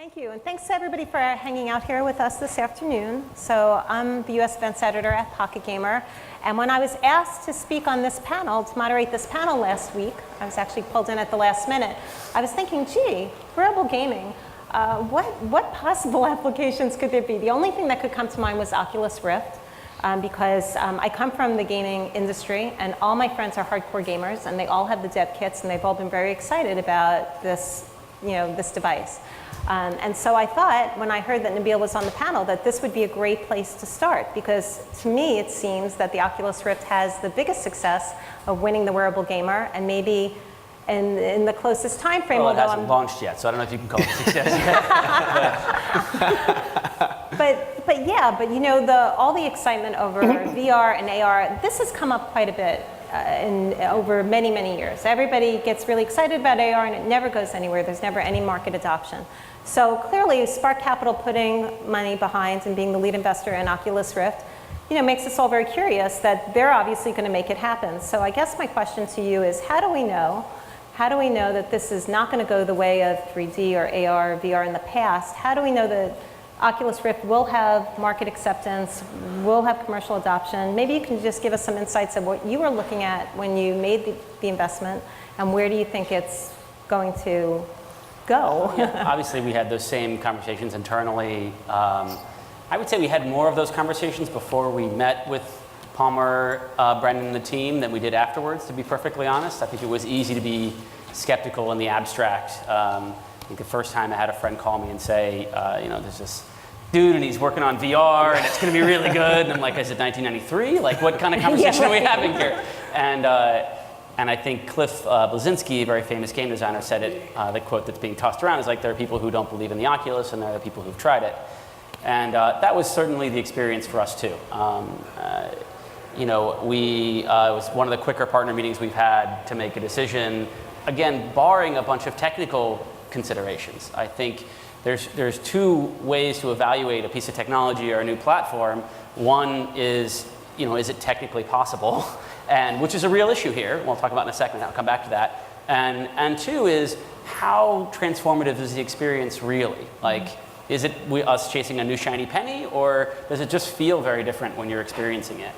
Thank you, and thanks to everybody for hanging out here with us this afternoon. So I'm the US Events Editor at Pocket Gamer, and when I was asked to speak on this panel, to moderate this panel last week, I was actually pulled in at the last minute, I was thinking, gee, wearable gaming, what possible applications could there be? The only thing that could come to mind was Oculus Rift, because I come from the gaming industry, and all my friends are hardcore gamers, and they all have the dev kits, and they've all been very excited about this, this device. And so I thought, when I heard that Nabil was on the panel, that this would be a great place to start, because to me it seems that the Oculus Rift has the biggest success of winning the wearable gamer, and maybe in the closest time frame. Well, it hasn't launched yet, so I don't know if you can call it a success yet. but yeah, all the excitement over VR and AR, this has come up quite a bit over many, many years. Everybody gets really excited about AR and it never goes anywhere. There's never any market adoption. So clearly, Spark Capital putting money behind and being the lead investor in Oculus Rift, makes us all very curious that they're obviously going to make it happen. So I guess my question to you is, how do we know that this is not going to go the way of 3D or AR or VR in the past? How do we know that Oculus Rift will have market acceptance, will have commercial adoption? Maybe you can just give us some insights of what you were looking at when you made the investment, and where do you think it's going to go? Yeah, obviously, we had those same conversations internally. I would say we had more of those conversations before we met with Palmer, Brendan, and the team than we did afterwards, to be perfectly honest. I think it was easy to be skeptical in the abstract. I think the first time I had a friend call me and say, there's this dude and he's working on VR and it's going to be really good. And I'm like, is it 1993? Like, what kind of conversation are we having here? And I think Cliff Bleszinski, a very famous game designer, said it, the quote that's being tossed around is like, there are people who don't believe in the Oculus and there are people who've tried it. And that was certainly the experience for us too. It was one of the quicker partner meetings we've had to make a decision, again, barring a bunch of technical considerations. I think there's two ways to evaluate a piece of technology or a new platform. One is, is it technically possible? And which is a real issue here. We'll talk about in a second. I'll come back to that. And two is, how transformative is the experience really? Like, is it us chasing a new shiny penny, or does it just feel very different when you're experiencing it?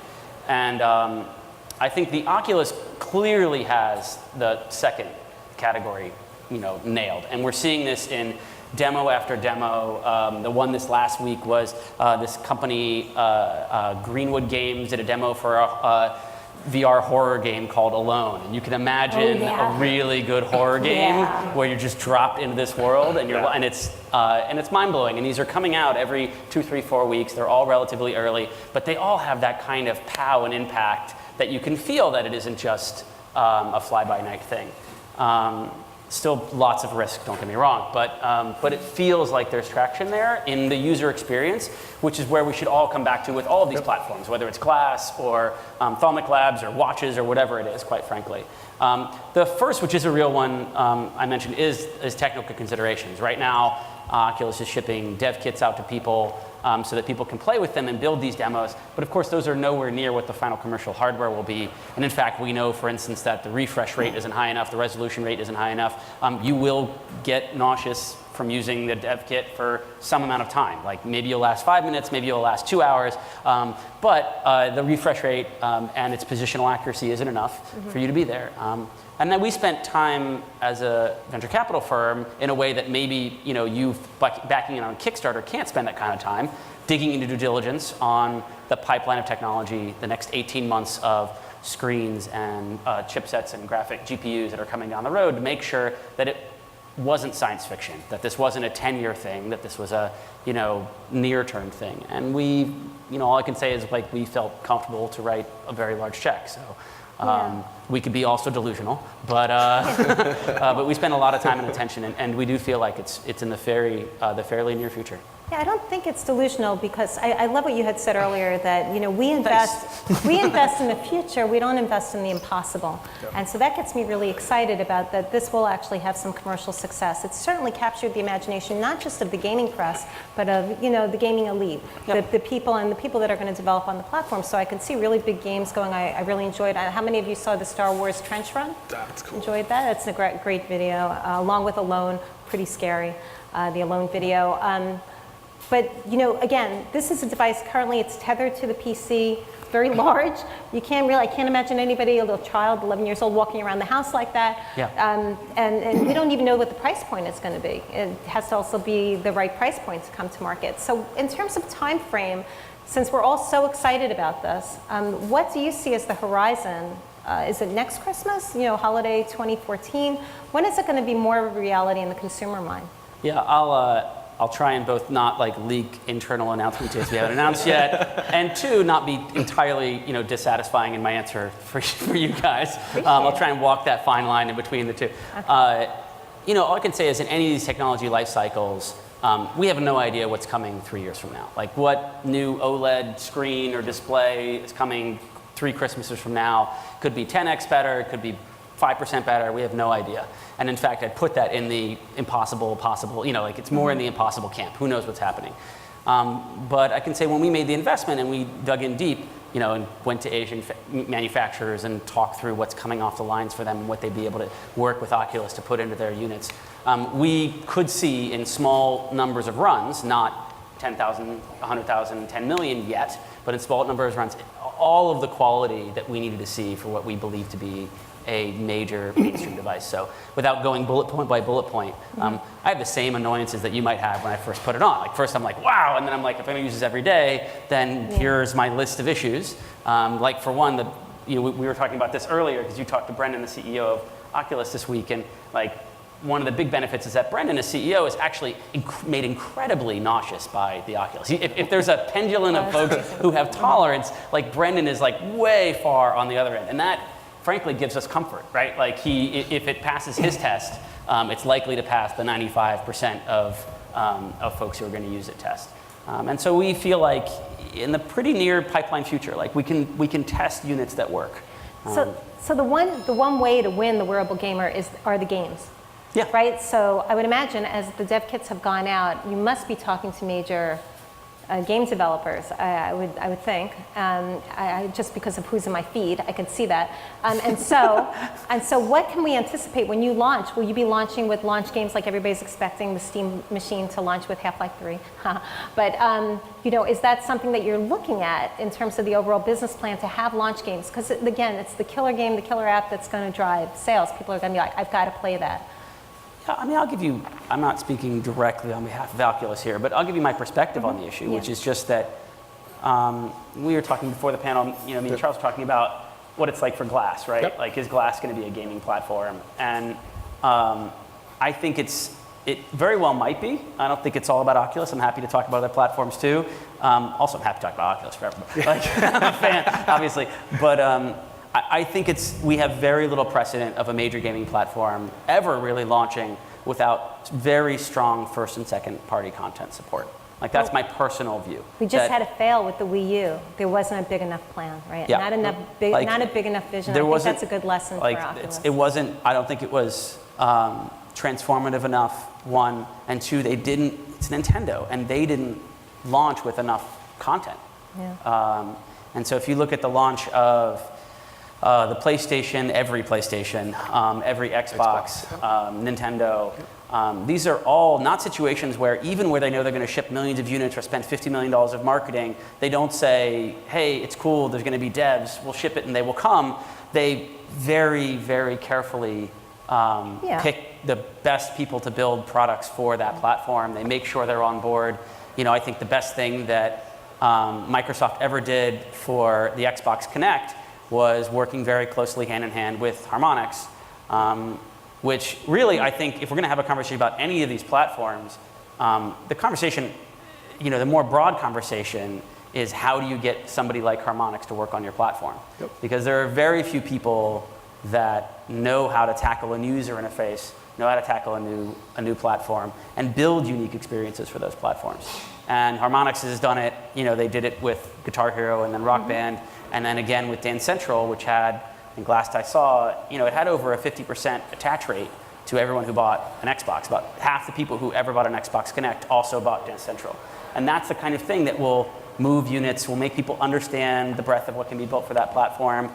And I think the Oculus clearly has the second category, nailed. And we're seeing this in demo after demo. The one this last week was this company, Greenwood Games, did a demo for a VR horror game called Alone. And you can imagine a really good horror game where you're just dropped into this world and it's mind-blowing. And these are coming out every 2, 3, 4 weeks. They're all relatively early, but they all have that kind of pow and impact that you can feel that it isn't just a fly-by-night thing. Still lots of risk, don't get me wrong, but it feels like there's traction there in the user experience, which is where we should all come back to with all of these platforms, whether it's glass or Thalmic Labs or watches or whatever it is, quite frankly. The first, which is a real one I mentioned, is technical considerations. Right now, Oculus is shipping dev kits out to people so that people can play with them and build these demos. But of course, those are nowhere near what the final commercial hardware will be. And in fact, we know, for instance, that the refresh rate isn't high enough, the resolution rate isn't high enough. You will get nauseous from using the dev kit for some amount of time. Like, maybe you'll last 5 minutes, maybe you'll last 2 hours. But the refresh rate and its positional accuracy isn't enough for you to be there. And then we spent time as a venture capital firm in a way that maybe you backing in on Kickstarter can't spend that kind of time digging into due diligence on the pipeline of technology, the next 18 months of screens and chipsets and graphic GPUs that are coming down the road to make sure that it wasn't science fiction, that this wasn't a 10-year thing, that this was a near-term thing. And we, all I can say is like we felt comfortable to write a very large check. So. We could be also delusional, but we spend a lot of time and attention, and we do feel like it's in the fairly near future. Yeah, I don't think it's delusional, because I love what you had said earlier, that we invest in the future, we don't invest in the impossible. Yep. And so that gets me really excited about that this will actually have some commercial success. It's certainly captured the imagination, not just of the gaming press, but of the gaming elite, the people that are going to develop on the platform. So I can see really big games going. I really enjoyed. How many of you saw this Star Wars trench run. That's cool. Enjoyed that. It's a great video, along with Alone, pretty scary, the Alone video. But again, this is a device, currently it's tethered to the PC, very large. I can't imagine anybody, a little child, 11 years old, walking around the house like that. Yeah. And we don't even know what the price point is going to be. It has to also be the right price point to come to market. So in terms of time frame, since we're all so excited about this, what do you see as the horizon? Is it next Christmas, holiday 2014? When is it going to be more of a reality in the consumer mind? Yeah, I'll try and both not leak internal announcements as we haven't announced yet, and two, not be entirely dissatisfying in my answer for you guys. I'll try and walk that fine line in between the two. Okay. All I can say is in any of these technology life cycles, we have no idea what's coming 3 years from now. Like what new OLED screen or display is coming 3 Christmases from now. Could be 10x better, could be 5% better, we have no idea. And in fact, I'd put that in the impossible, possible, it's more in the impossible camp. Who knows what's happening? But I can say when we made the investment and we dug in deep, and went to Asian manufacturers and talked through what's coming off the lines for them and what they'd be able to work with Oculus to put into their units, we could see in small numbers of runs, not 10,000, 100,000, 10 million yet, but in small numbers of runs, all of the quality that we needed to see for what we believe to be a major mainstream device. So without going bullet point by bullet point, I have the same annoyances that you might have when I first put it on. Like first I'm like, wow, and then I'm like, if I'm gonna use this every day, then here's my list of issues. Like for one, we were talking about this earlier because you talked to Brendan, the CEO of Oculus this week, and one of the big benefits is that Brendan, as CEO, is actually made incredibly nauseous by the Oculus. If there's a pendulum of folks who have tolerance, Brendan is way far on the other end. And that, frankly, gives us comfort, right? If it passes his test, it's likely to pass the 95% of folks who are going to use it test. And so we feel like in the pretty near pipeline future, we can test units that work. So the one way to win the wearable gamer are the games. Yeah. Right? So I would imagine as the dev kits have gone out, you must be talking to major game developers, I would think, just because of who's in my feed, I can see that. And so what can we anticipate when you launch? Will you be launching with launch games like everybody's expecting the Steam machine to launch with Half-Life 3? But is that something that you're looking at in terms of the overall business plan to have launch games? Because again, it's the killer game, the killer app that's going to drive sales. People are going to be like, I've got to play that. I'll give you, I'm not speaking directly on behalf of Oculus here, but I'll give you my perspective on the issue, which is just that we were talking before the panel, me and Charles were talking about what it's like for Glass, right? Yep. Is Glass going to be a gaming platform? And I think it very well might be. I don't think it's all about Oculus. I'm happy to talk about other platforms too. Also, I'm happy to talk about Oculus forever. I'm a fan, obviously. But I think we have very little precedent of a major gaming platform ever really launching without very strong first and second party content support. That's my personal view. We just had a fail with the Wii U. There wasn't a big enough plan, right? Yeah. Not a big enough vision. I think that's a good lesson for Oculus. I don't think it was transformative enough, one, and two, it's Nintendo, and they didn't launch with enough content. Yeah. And so if you look at the launch of the PlayStation, every PlayStation, every Xbox. Nintendo. These are all not situations where even where they know they're going to ship millions of units or spend $50 million of marketing, they don't say, hey, it's cool, there's going to be devs, we'll ship it and they will come. They very, very carefully pick the best people to build products for that platform. They make sure they're on board. I think the best thing that Microsoft ever did for the Xbox Kinect was working very closely hand in hand with Harmonix, which really, I think, if we're going to have a conversation about any of these platforms, the conversation, the more broad conversation is how do you get somebody like Harmonix to work on your platform? Yep. Because there are very few people that know how to tackle a new user interface, know how to tackle a new platform, and build unique experiences for those platforms. And Harmonix has done it. They did it with Guitar Hero and then Rock Band. And then again with Dance Central, which had, in Glassed I saw, it had over a 50% attach rate to everyone who bought an Xbox. About half the people who ever bought an Xbox Connect also bought Dance Central. And that's the kind of thing that will move units, will make people understand the breadth of what can be built for that platform.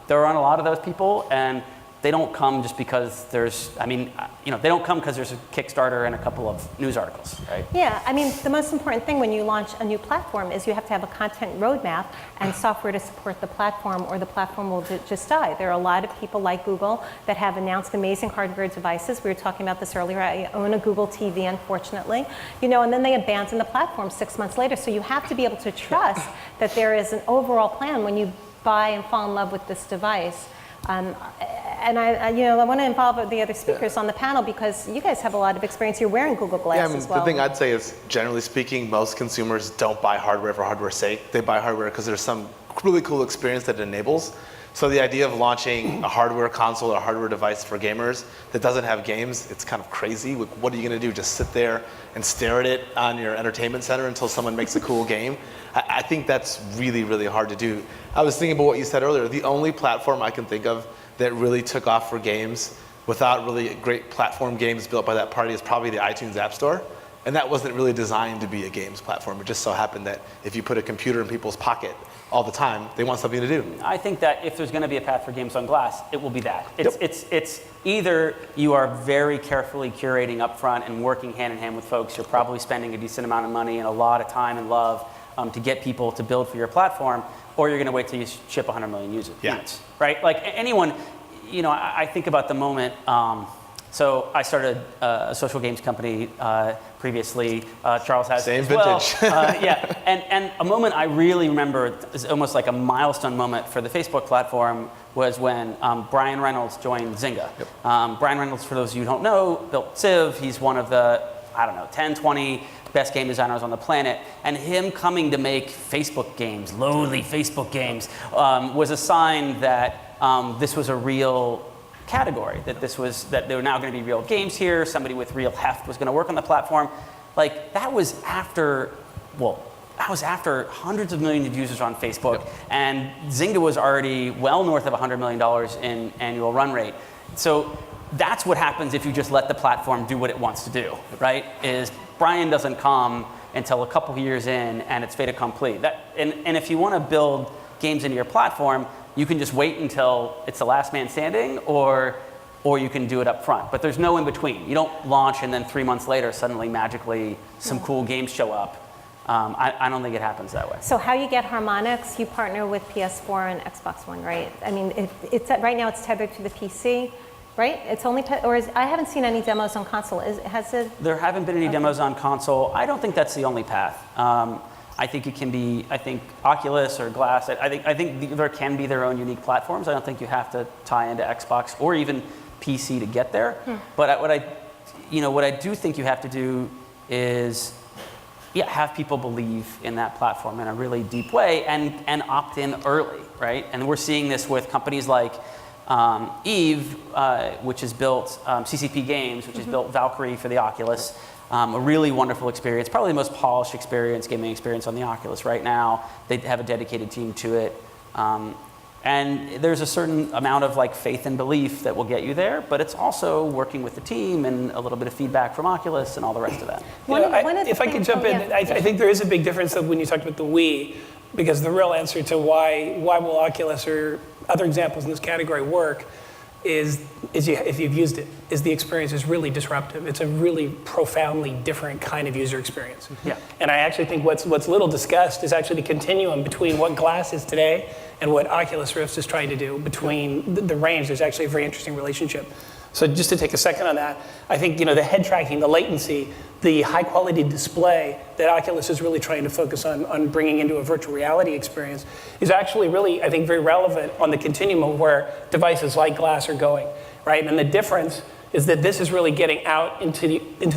There aren't a lot of those people, and they don't come just because there's, they don't come because there's a Kickstarter and a couple of news articles, right? Yeah, I mean, the most important thing when you launch a new platform is you have to have a content roadmap and software to support the platform, or the platform will just die. There are a lot of people like Google that have announced amazing hardware devices. We were talking about this earlier. I own a Google TV, unfortunately, and then they abandon the platform 6 months later. So you have to be able to trust that there is an overall plan when you buy and fall in love with this device. And I want to involve the other speakers on the panel, because you guys have a lot of experience. You're wearing Google Glass as well. The thing I'd say is, generally speaking, most consumers don't buy hardware for hardware's sake. They buy hardware because there's some really cool experience that it enables. So the idea of launching a hardware console or a hardware device for gamers that doesn't have games, it's kind of crazy. What are you going to do? Just sit there and stare at it on your entertainment center until someone makes a cool game? I think that's really, really hard to do. I was thinking about what you said earlier. The only platform I can think of that really took off for games without really great platform games built by that party is probably the iTunes App Store. And that wasn't really designed to be a games platform. It just so happened that if you put a computer in people's pocket all the time, they want something to do. I think that if there's going to be a path for games on glass, it will be that. It's either you are very carefully curating upfront and working hand in hand with folks. You're probably spending a decent amount of money and a lot of time and love to get people to build for your platform, or you're going to wait till you ship 100 million units, right? Like anyone, I think about the moment. So I started a social games company previously. Charles has same as well. vintage. Yeah, and a moment I really remember is almost like a milestone moment for the Facebook platform was when Brian Reynolds joined Zynga. Yep. Brian Reynolds, for those of you who don't know, built Civ. He's one of the 10, 20 best game designers on the planet, and him coming to make Facebook games, lowly Facebook games, was a sign that this was a real category, that there were now going to be real games here, somebody with real heft was going to work on the platform. Like, that was after hundreds of millions of users on Facebook, yep. And Zynga was already well north of $100 million in annual run rate. So that's what happens if you just let the platform do what it wants to do, right? Is Brian doesn't come until a couple years in, and it's fait accompli. And if you want to build games into your platform, you can just wait until it's the last man standing, or you can do it up front. But there's no in between. You don't launch and then 3 months later suddenly magically some cool games show up. I don't think it happens that way. So how you get harmonics, you partner with PS4 and Xbox One, right? I mean, right now it's tethered to the PC, right? It's only, I haven't seen any demos on console. There haven't been any demos on console. I don't think that's the only path. I think it can be, Oculus or Glass. I think there can be their own unique platforms. I don't think you have to tie into Xbox or even PC to get there. But what I do think you have to do is, have people believe in that platform in a really deep way and opt in early, right? And we're seeing this with companies like Eve, which has built CCP Games, which has built Valkyrie for the Oculus. A really wonderful experience, probably the most polished gaming experience on the Oculus right now. They have a dedicated team to it. And there's a certain amount of faith and belief that will get you there, but it's also working with the team and a little bit of feedback from Oculus and all the rest of that. If I could jump in, I think there is a big difference when you talked about the Wii, because the real answer to why will Oculus or other examples in this category work is if you've used it, is the experience is really disruptive. It's a really profoundly different kind of user experience. Yeah. And I actually think what's little discussed is actually the continuum between what Glass is today and what Oculus Rift is trying to do. Between the range, there's actually a very interesting relationship. So just to take a second on that, I think the head tracking, the latency, the high quality display that Oculus is really trying to focus on bringing into a virtual reality experience is actually really, I think, very relevant on the continuum of where devices like Glass are going, right? And the difference is that this is really getting out into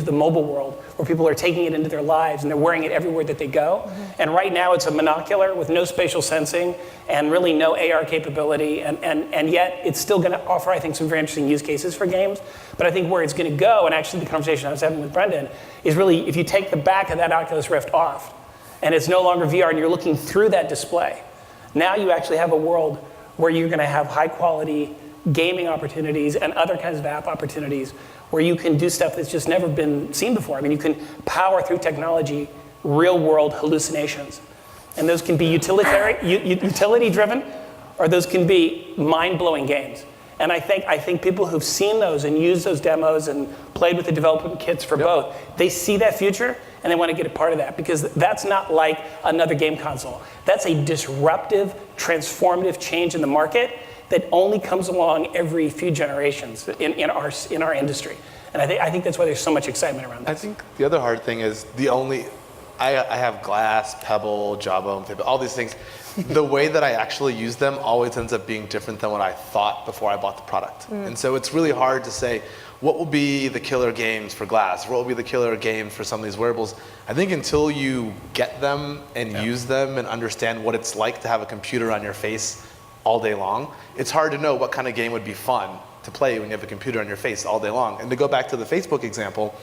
the mobile world where people are taking it into their lives and they're wearing it everywhere that they go. Mm-hmm. And right now it's a monocular with no spatial sensing and really no AR capability, and yet it's still going to offer, I think, some very interesting use cases for games. But I think where it's going to go, and actually the conversation I was having with Brendan, is really if you take the back of that Oculus Rift off and it's no longer VR and you're looking through that display, now you actually have a world where you're going to have high quality gaming opportunities and other kinds of app opportunities where you can do stuff that's just never been seen before. I mean, you can power through technology real world hallucinations. And those can be utility-driven, or those can be mind-blowing games. And I think people who've seen those and used those demos and played with the development kits for both, they see that future and they want to get a part of that, because that's not like another game console. That's a disruptive, transformative change in the market that only comes along every few generations in our industry. And I think that's why there's so much excitement around this. I think the other hard thing is I have Glass, Pebble, Jawbone, all these things. The way that I actually use them always ends up being different than what I thought before I bought the product. And so it's really hard to say, what will be the killer games for Glass? What will be the killer games for some of these wearables? I think until you get them and use them and understand what it's like to have a computer on your face all day long, it's hard to know what kind of game would be fun to play when you have a computer on your face all day long. And to go back to the Facebook example,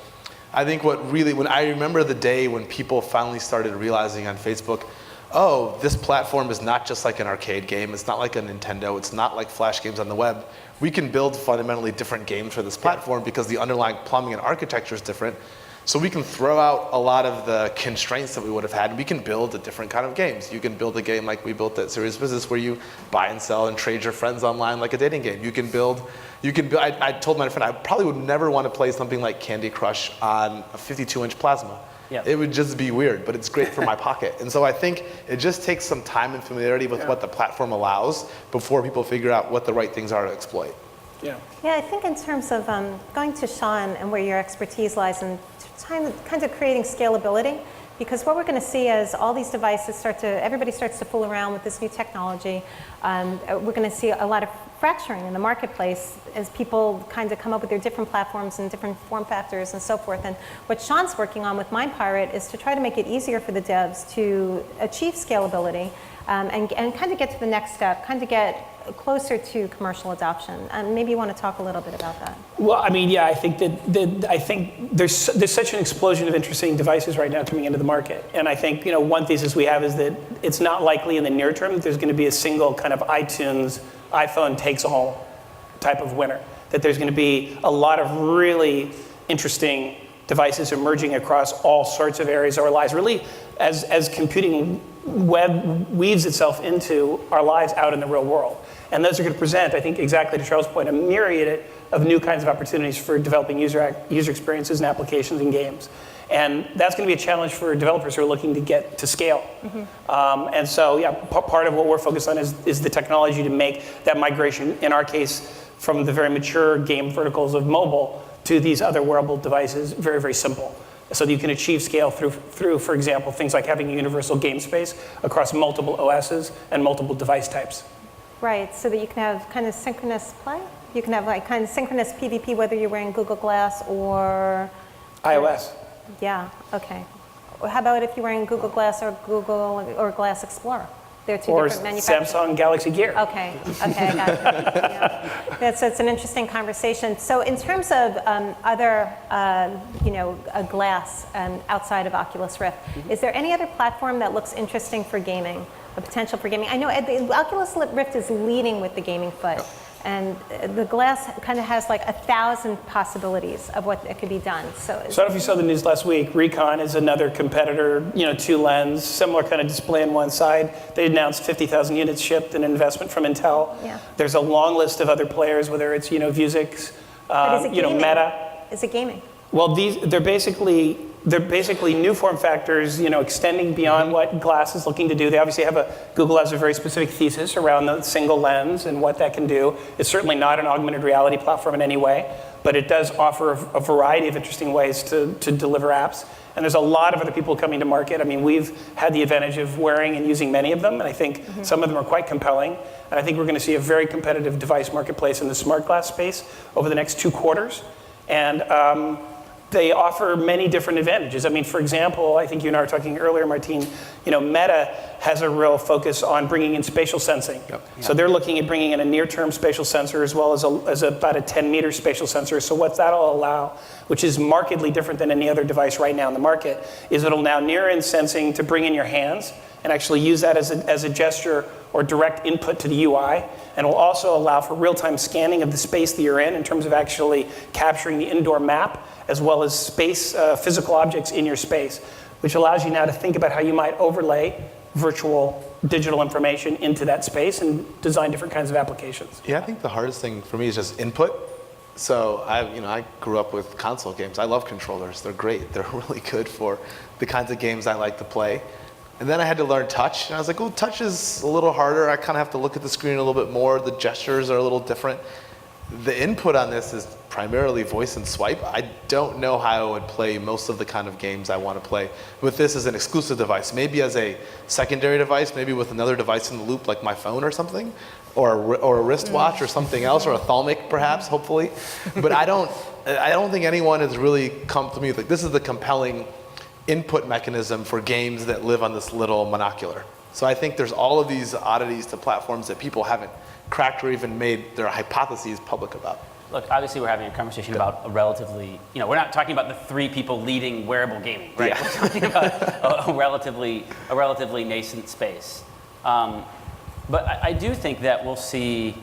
I think when I remember the day when people finally started realizing on Facebook, oh, this platform is not just like an arcade game, it's not like a Nintendo, it's not like Flash games on the web. We can build fundamentally different games for this platform because the underlying plumbing and architecture is different. So we can throw out a lot of the constraints that we would have had, and we can build a different kind of games. You can build a game like we built at Serious Business where you buy and sell and trade your friends online like a dating game. I told my friend I probably would never want to play something like Candy Crush on a 52-inch plasma. Yeah. It would just be weird, but it's great for my pocket. And so I think it just takes some time and familiarity with what the platform allows before people figure out what the right things are to exploit. Yeah. Yeah, I think in terms of going to Sean and where your expertise lies in kind of creating scalability, because what we're going to see as all these devices everybody starts to fool around with this new technology, we're going to see a lot of fracturing in the marketplace as people kind of come up with their different platforms and different form factors and so forth. And what Sean's working on with MindPirate is to try to make it easier for the devs to achieve scalability and kind of get to the next step, kind of get closer to commercial adoption. And maybe you want to talk a little bit about that. Well, I mean, yeah, I think there's such an explosion of interesting devices right now coming into the market. And I think, one thesis we have is that it's not likely in the near term that there's going to be a single kind of iPhone takes all type of winner. That there's going to be a lot of really interesting devices emerging across all sorts of areas of our lives, really as computing web weaves itself into our lives out in the real world. And those are going to present, I think, exactly to Charles' point, a myriad of new kinds of opportunities for developing user experiences and applications and games. And that's going to be a challenge for developers who are looking to get to scale. And so, yeah, part of what we're focused on is the technology to make that migration, in our case, from the very mature game verticals of mobile to these other wearable devices, very, very simple. So that you can achieve scale through, for example, things like having a universal game space across multiple OSs and multiple device types. Right, so that you can have kind of synchronous play. You can have like kind of synchronous PvP, whether you're wearing Google Glass or iOS. Yeah, okay. How about if you're wearing Google Glass or Glass Explorer? They're two different manufacturers. Samsung Galaxy Gear. Okay, I got it. Yeah. It's an interesting conversation. So in terms of other, a Glass outside of Oculus Rift, is there any other platform that looks interesting for gaming, a potential for gaming? I know the Oculus Rift is leading with the gaming foot. And the Glass kind of has like 1,000 possibilities of what it could be done. So I don't know if you saw the news last week. Recon is another competitor, two lens, similar kind of display on one side. They announced 50,000 units shipped, an investment from Intel. Yeah. There's a long list of other players, whether it's Vuzix, Meta. Is it gaming? Well, they're basically new form factors, extending beyond what Glass is looking to do. They obviously Google has a very specific thesis around the single lens and what that can do. It's certainly not an augmented reality platform in any way, but it does offer a variety of interesting ways to deliver apps. And there's a lot of other people coming to market. I mean, we've had the advantage of wearing and using many of them, and I think some of them are quite compelling. And I think we're going to see a very competitive device marketplace in the smart glass space over the next 2 quarters. And they offer many different advantages. I mean, for example, I think you and I were talking earlier, Martine, Meta has a real focus on bringing in spatial sensing. Yep. So they're looking at bringing in a near-term spatial sensor as well as about a 10-meter spatial sensor. So what that'll allow, which is markedly different than any other device right now in the market, is it'll now near-in sensing to bring in your hands and actually use that as a gesture or direct input to the UI. and will also allow for real-time scanning of the space that you're in terms of actually capturing the indoor map, as well as space, physical objects in your space, which allows you now to think about how you might overlay virtual digital information into that space and design different kinds of applications. Yeah, I think the hardest thing for me is just input. So I grew up with console games. I love controllers. They're great. They're really good for the kinds of games I like to play. And then I had to learn touch. And I was like, oh, touch is a little harder. I kind of have to look at the screen a little bit more. The gestures are a little different. The input on this is primarily voice and swipe. I don't know how I would play most of the kind of games I want to play with this as an exclusive device. Maybe as a secondary device, maybe with another device in the loop like my phone or something, or a wristwatch or something else, or a thalmic perhaps, hopefully. But I don't think anyone has really come to me like, this is the compelling input mechanism for games that live on this little monocular. So I think there's all of these oddities to platforms that people haven't cracked or even made their hypotheses public about. Look, obviously we're having a conversation about a relatively, we're not talking about the 3 people leading wearable gaming, right? Yeah. We're talking about a relatively nascent space. But I do think that we'll see,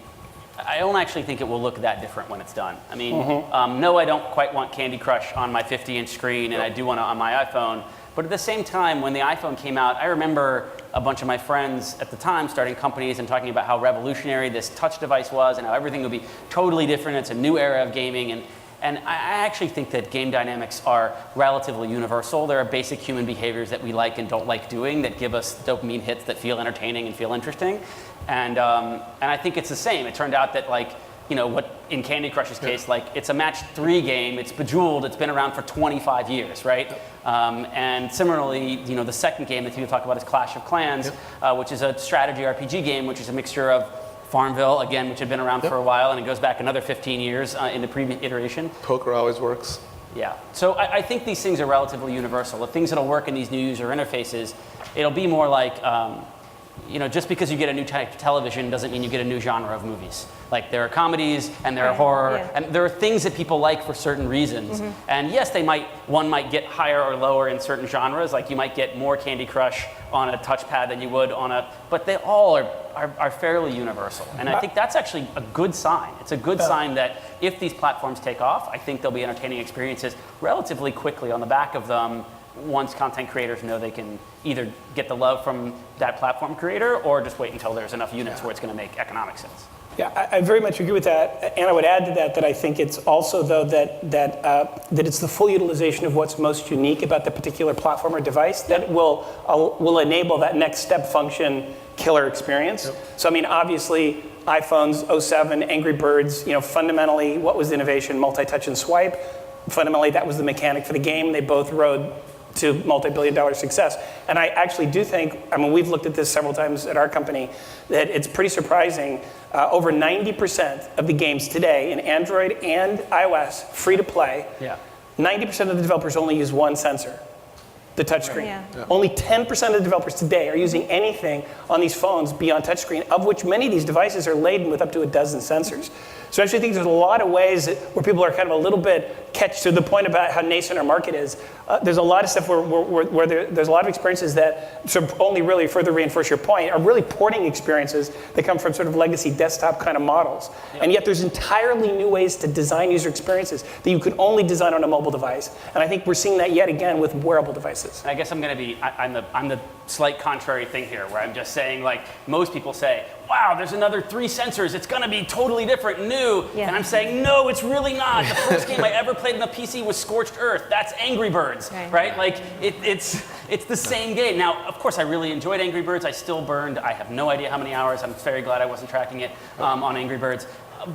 I don't actually think it will look that different when it's done. I mean, no, I don't quite want Candy Crush on my 50-inch screen, and I do want it on my iPhone. But at the same time, when the iPhone came out, I remember a bunch of my friends at the time starting companies and talking about how revolutionary this touch device was and how everything would be totally different. It's a new era of gaming. And I actually think that game dynamics are relatively universal. There are basic human behaviors that we like and don't like doing that give us dopamine hits that feel entertaining and feel interesting. And I think it's the same. It turned out that what in Candy Crush's case, it's a match 3 game, it's Bejeweled, it's been around for 25 years, right? And similarly, the second game that people talk about is Clash of Clans, which is a strategy RPG game, which is a mixture of Farmville, again, which had been around for a while, and it goes back another 15 years in the previous iteration. Poker always works. Yeah, so I think these things are relatively universal. The things that'll work in these new user interfaces, it'll be more like, just because you get a new type of television doesn't mean you get a new genre of movies. Like there are comedies and there are horror and there are things that people like for certain reasons. And yes, one might get higher or lower in certain genres. Like you might get more Candy Crush on a touchpad than you would but they all are fairly universal. And I think that's actually a good sign. It's a good sign that if these platforms take off, I think there'll be entertaining experiences relatively quickly on the back of them once content creators know they can either get the love from that platform creator or just wait until there's enough units where it's going to make economic sense. Yeah, I very much agree with that, and I would add to that I think it's also though that it's the full utilization of what's most unique about the particular platform or device that will enable that next step function killer experience. So I mean, obviously, iPhones 07, Angry Birds, fundamentally, what was the innovation? Multi-touch and swipe. Fundamentally, that was the mechanic for the game. They both rode to multi-billion-dollar success. And I actually do think, we've looked at this several times at our company, that it's pretty surprising. Over 90% of the games today in Android and iOS, free to play, 90% of the developers only use one sensor, the touchscreen. Only 10% of the developers today are using anything on these phones beyond touchscreen, of which many of these devices are laden with up to a dozen sensors. So I actually think there's a lot of ways where people are kind of a little bit catch to the point about how nascent our market is. There's a lot of stuff where there's a lot of experiences that sort of only really further reinforce your point are really porting experiences that come from sort of legacy desktop kind of models. And yet there's entirely new ways to design user experiences that you could only design on a mobile device. And I think we're seeing that yet again with wearable devices. I guess I'm the slight contrary thing here, where I'm just saying, most people say, wow, there's another 3 sensors, it's gonna be totally different and new. And I'm saying, no, it's really not. The first game I ever played on the PC was Scorched Earth. That's Angry Birds, right? It's the same game. Now, of course, I really enjoyed Angry Birds. I still burned, I have no idea how many hours. I'm very glad I wasn't tracking it on Angry Birds.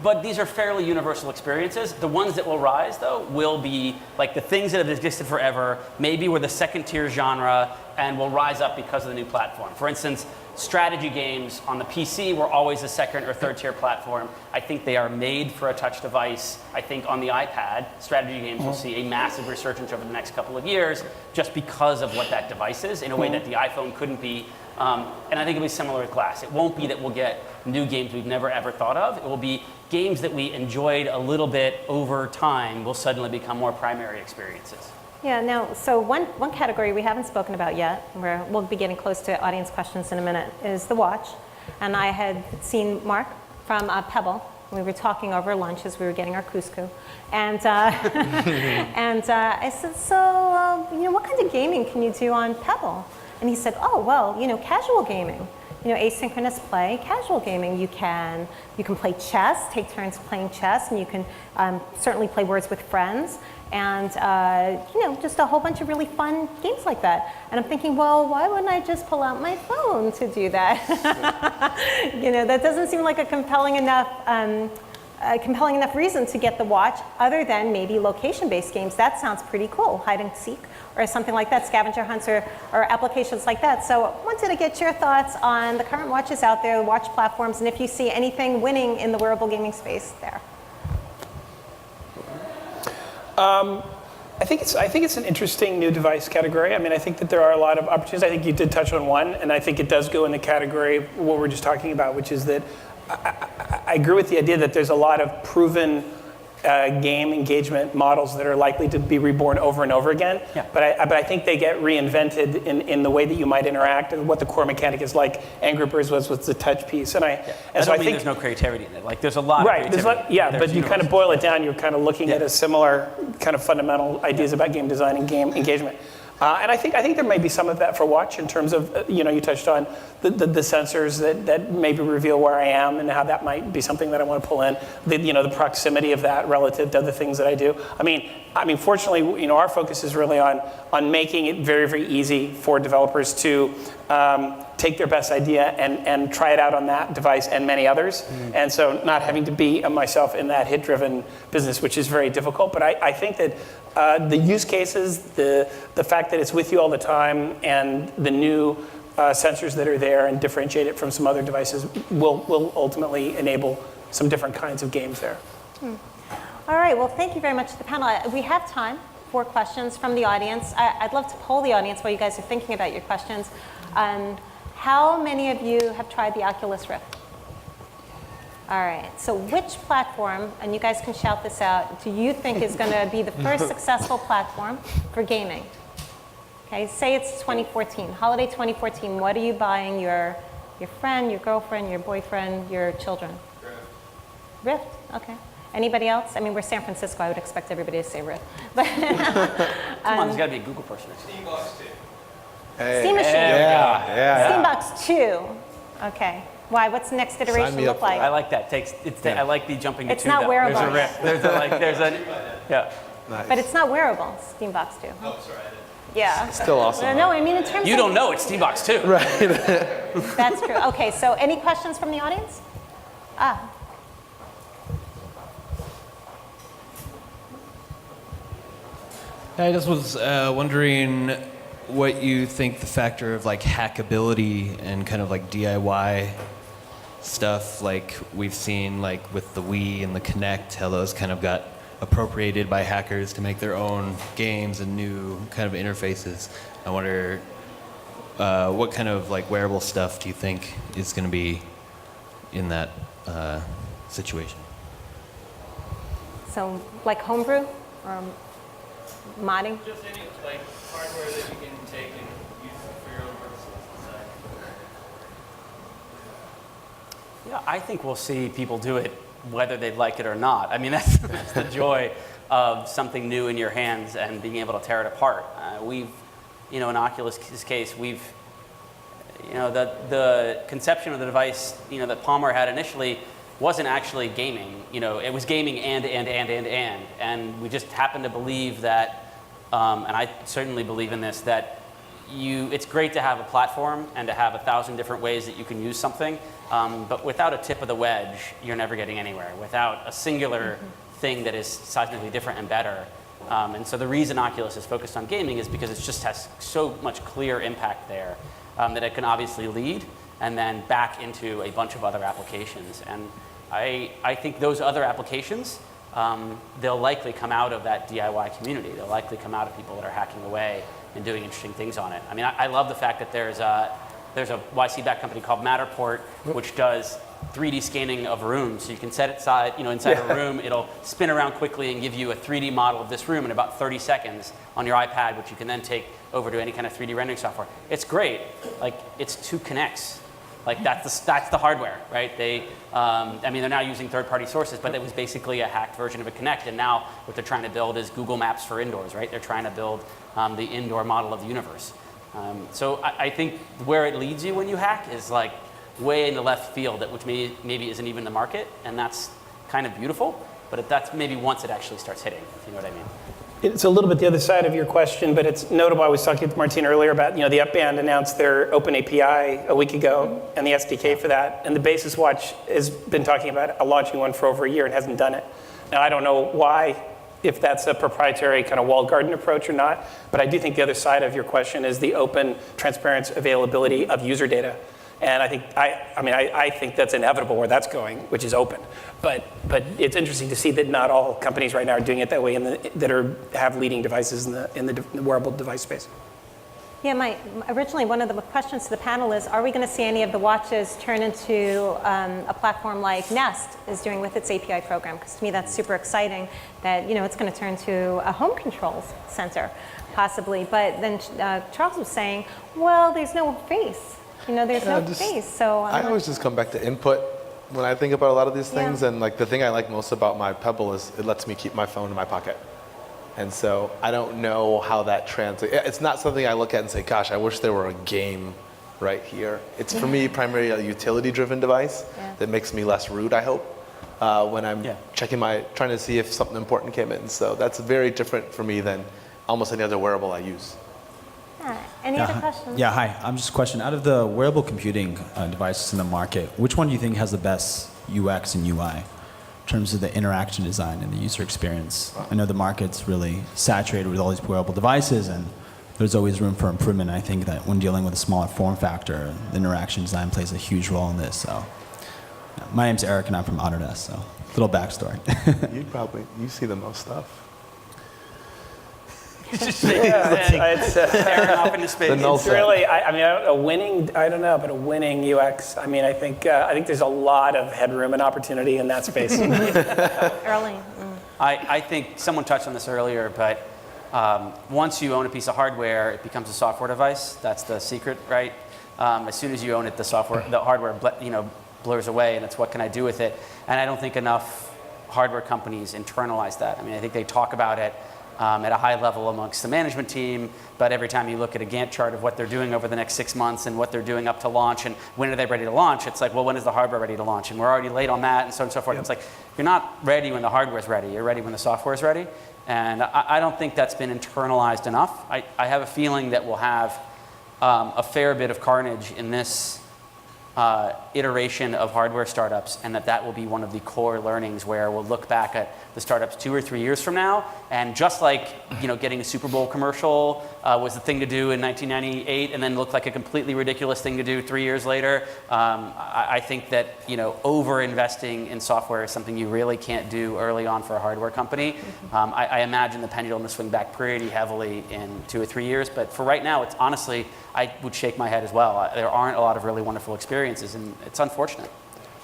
But these are fairly universal experiences. The ones that will rise, though, will be the things that have existed forever, maybe were the second tier genre, and will rise up because of the new platform. For instance, strategy games on the PC were always a second or third tier platform. I think they are made for a touch device. I think on the iPad, strategy games will see a massive resurgence over the next couple of years just because of what that device is in a way that the iPhone couldn't be. And I think it'll be similar with Glass. It won't be that we'll get new games we've never ever thought of. It will be games that we enjoyed a little bit over time will suddenly become more primary experiences. Yeah, now, so one category we haven't spoken about yet, where we'll be getting close to audience questions in a minute, is the watch. And I had seen Mark from Pebble. We were talking over lunch as we were getting our couscous. And, and I said, so, what kind of gaming can you do on Pebble? And he said, oh, well, casual gaming. Asynchronous play, casual gaming. You can play chess, take turns playing chess, and you can certainly play Words with Friends, and just a whole bunch of really fun games like that. And I'm thinking, well, why wouldn't I just pull out my phone to do that? That doesn't seem like a compelling enough reason to get the watch, other than maybe location-based games. That sounds pretty cool, hide and seek, or something like that, scavenger hunts, or applications like that. So I wanted to get your thoughts on the current watches out there, the watch platforms, and if you see anything winning in the wearable gaming space there. I think it's an interesting new device category. I think that there are a lot of opportunities. I think you did touch on one, and I think it does go in the category of what we're just talking about, which is that I agree with the idea that there's a lot of proven game engagement models that are likely to be reborn over and over again. Yeah. But I think they get reinvented in the way that you might interact, and what the core mechanic is, like Angry Birds was with the touch piece. And so I think there's no creativity in it. Like, there's a lot right, of creativity. but you kind of boil it down, you're kind of looking at a similar kind of fundamental ideas about game design and game engagement. And I think there may be some of that for watch in terms of, you touched on the sensors that maybe reveal where I am and how that might be something that I want to pull in. The proximity of that relative to other things that I do. I mean, fortunately, our focus is really on making it very, very easy for developers to take their best idea and try it out on that device and many others. And so not having to be myself in that hit-driven business, which is very difficult. But I think that the use cases, the fact that it's with you all the time, and the new sensors that are there and differentiate it from some other devices will ultimately enable some different kinds of games there. All right, well, thank you very much to the panel. We have time for questions from the audience. I'd love to poll the audience while you guys are thinking about your questions. How many of you have tried the Oculus Rift? All right, so which platform, and you guys can shout this out, do you think is going to be the first successful platform for gaming? Okay, say it's 2014, holiday 2014. What are you buying your friend, your girlfriend, your boyfriend, your children? Rift, okay. Anybody else? I mean, we're San Francisco. I would expect everybody to say Rift. But Come on, there's got to be a Google person. Steambox 2. Hey. Steam Machine. Yeah. Steambox 2. Okay. Why? What's the next iteration me up look for like? I like that. I like the jumping to It's two, not though. wearable. There's a rift. Yeah. Nice. But it's not wearable, Steambox 2. Oh, sorry, I didn't. Yeah. Still awesome. No, I mean in terms You of... don't know it's Steambox 2. Right. That's true. Okay, so any questions from the audience? I just was wondering what you think the factor of like hackability and kind of like DIY stuff like we've seen like with the Wii and the Kinect, how those kind of got appropriated by hackers to make their own games and new kind of interfaces. I wonder what kind of like wearable stuff do you think is going to be in that situation? So like homebrew or modding? Just any like hardware that you can take and use for your own purposes. Yeah, I think we'll see people do it whether they like it or not. I mean, that's the joy of something new in your hands and being able to tear it apart. In Oculus' case, the conception of the device, that Palmer had initially wasn't actually gaming. It was gaming and we just happen to believe that, and I certainly believe in this, that it's great to have a platform and to have 1,000 different ways that you can use something, but without a tip of the wedge, you're never getting anywhere. Without a singular thing that is seismically different and better. And so the reason Oculus is focused on gaming is because it just has so much clear impact there that it can obviously lead and then back into a bunch of other applications. And I think those other applications, they'll likely come out of that DIY community. They'll likely come out of people that are hacking away and doing interesting things on it. I mean, I love the fact that there's a YC-backed company called Matterport, which does 3D scanning of rooms. So you can set it inside a room, it'll spin around quickly and give you a 3D model of this room in about 30 seconds on your iPad, which you can then take over to any kind of 3D rendering software. It's great. Like, it's two Kinects Like that's the hardware, right? I mean, they're now using third-party sources, but it was basically a hacked version of a Kinect. And now what they're trying to build is Google Maps for indoors, right? They're trying to build the indoor model of the universe. So I think where it leads you when you hack is like way in the left field, which maybe isn't even the market, and that's kind of beautiful. But that's maybe once it actually starts hitting, if you know what I mean. It's a little bit the other side of your question, but it's notable. I was talking with Martin earlier about, the Upband announced their open API a week ago and the SDK for that. And the Basis Watch has been talking about launching one for over a year and hasn't done it. Now, I don't know why, if that's a proprietary kind of walled garden approach or not, but I do think the other side of your question is the open, transparent availability of user data. And I think, I think that's inevitable where that's going, which is open. But it's interesting to see that not all companies right now are doing it that way and have leading devices in the wearable device space. Yeah, originally one of the questions to the panel is, are we going to see any of the watches turn into a platform like Nest is doing with its API program? Because to me that's super exciting that it's going to turn to a home controls sensor, possibly. But then Charles was saying, well, there's no face. There's no face. So I always just come back to input when I think about a lot of these things. And like the thing I like most about my Pebble is it lets me keep my phone in my pocket. And so I don't know how that translates. It's not something I look at and say, gosh, I wish there were a game right here. It's for me primarily a utility-driven device that makes me less rude, I hope, when I'm trying to see if something important came in. So that's very different for me than almost any other wearable I use. Any other questions? Yeah, hi. I'm just a question. Out of the wearable computing devices in the market, which one do you think has the best UX and UI in terms of the interaction design and the user experience? I know the market's really saturated with all these wearable devices, and there's always room for improvement. I think that when dealing with a smaller form factor, the interaction design plays a huge role in this. So, my name's Eric, and I'm from Autodesk. So, little backstory. You see the most stuff. Staring off into space. It's really, a winning UX. I mean, I think there's a lot of headroom and opportunity in that space. Early. I think someone touched on this earlier, but once you own a piece of hardware, it becomes a software device. That's the secret, right? As soon as you own it, the hardware, blurs away, and it's what can I do with it? And I don't think enough hardware companies internalize that. I mean, I think they talk about it at a high level amongst the management team, but every time you look at a Gantt chart of what they're doing over the next 6 months and what they're doing up to launch and when are they ready to launch, it's like, well, when is the hardware ready to launch? And we're already late on that and so on and so forth. It's like, you're not ready when the hardware is ready, you're ready when the software is ready. And I don't think that's been internalized enough. I have a feeling that we'll have a fair bit of carnage in this iteration of hardware startups, and that will be one of the core learnings where we'll look back at the startups 2 or 3 years from now, and just like getting a Super Bowl commercial was the thing to do in 1998 and then looked like a completely ridiculous thing to do 3 years later, I think that over investing in software is something you really can't do early on for a hardware company. I imagine the pendulum will swing back pretty heavily in 2 or 3 years, but for right now, it's honestly, I would shake my head as well. There aren't a lot of really wonderful experiences, and it's unfortunate.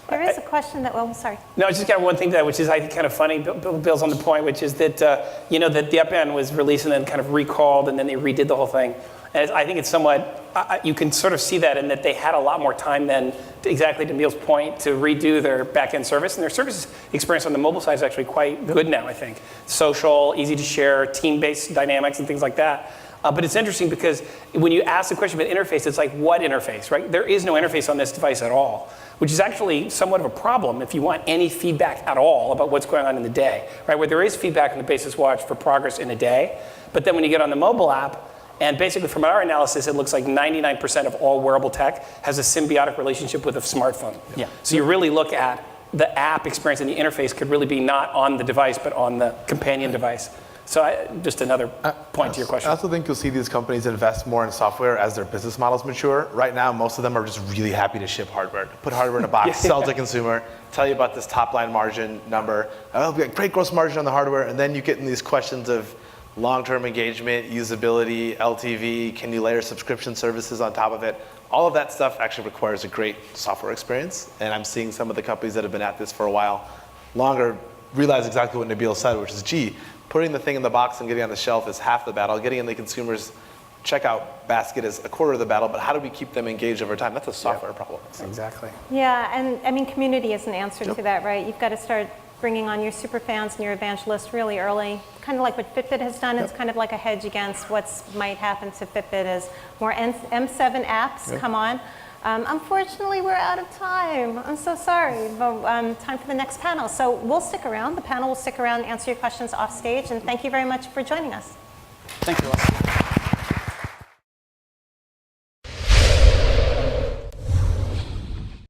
There is a question that, sorry. No, I just got one thing to that, which is I think kind of funny. Bill's on the point, which is that that the Upband was released and then kind of recalled, and then they redid the whole thing. And I think it's somewhat you can sort of see that in that they had a lot more time than exactly to Neil's point to redo their back-end service, and their service experience on the mobile side is actually quite good now. I think social, easy to share, team-based dynamics, and things like that. But it's interesting because when you ask the question about interface, it's like, what interface, right? There is no interface on this device at all, which is actually somewhat of a problem if you want any feedback at all about what's going on in the day, right? Where there is feedback in the Basis Watch for progress in a day, but then when you get on the mobile app, and basically from our analysis, it looks like 99% of all wearable tech has a symbiotic relationship with a smartphone. Yeah. So you really look at the app experience and the interface could really be not on the device, but on the companion device. So just another point to your question. I also think you'll see these companies invest more in software as their business models mature. Right now, most of them are just really happy to ship hardware. Put hardware in a box, sell to consumer, tell you about this top line margin number. Oh, we got great gross margin on the hardware. And then you get in these questions of long-term engagement, usability, LTV, can you layer subscription services on top of it? All of that stuff actually requires a great software experience. And I'm seeing some of the companies that have been at this for a while longer realize exactly what Nabil said, which is, gee, putting the thing in the box and getting it on the shelf is half the battle. Getting it in the consumer's checkout basket is a quarter of the battle, but how do we keep them engaged over time? That's a software problem. Exactly. Yeah, and I mean, community is an answer to that, right? You've got to start bringing on your super fans and your evangelists really early. Kind of like what Fitbit has done. It's kind of like a hedge against what might happen to Fitbit as more M7 apps come on. Unfortunately, we're out of time. I'm so sorry, but time for the next panel. So we'll stick around. The panel will stick around and answer your questions off stage. And thank you very much for joining us. Thank you all.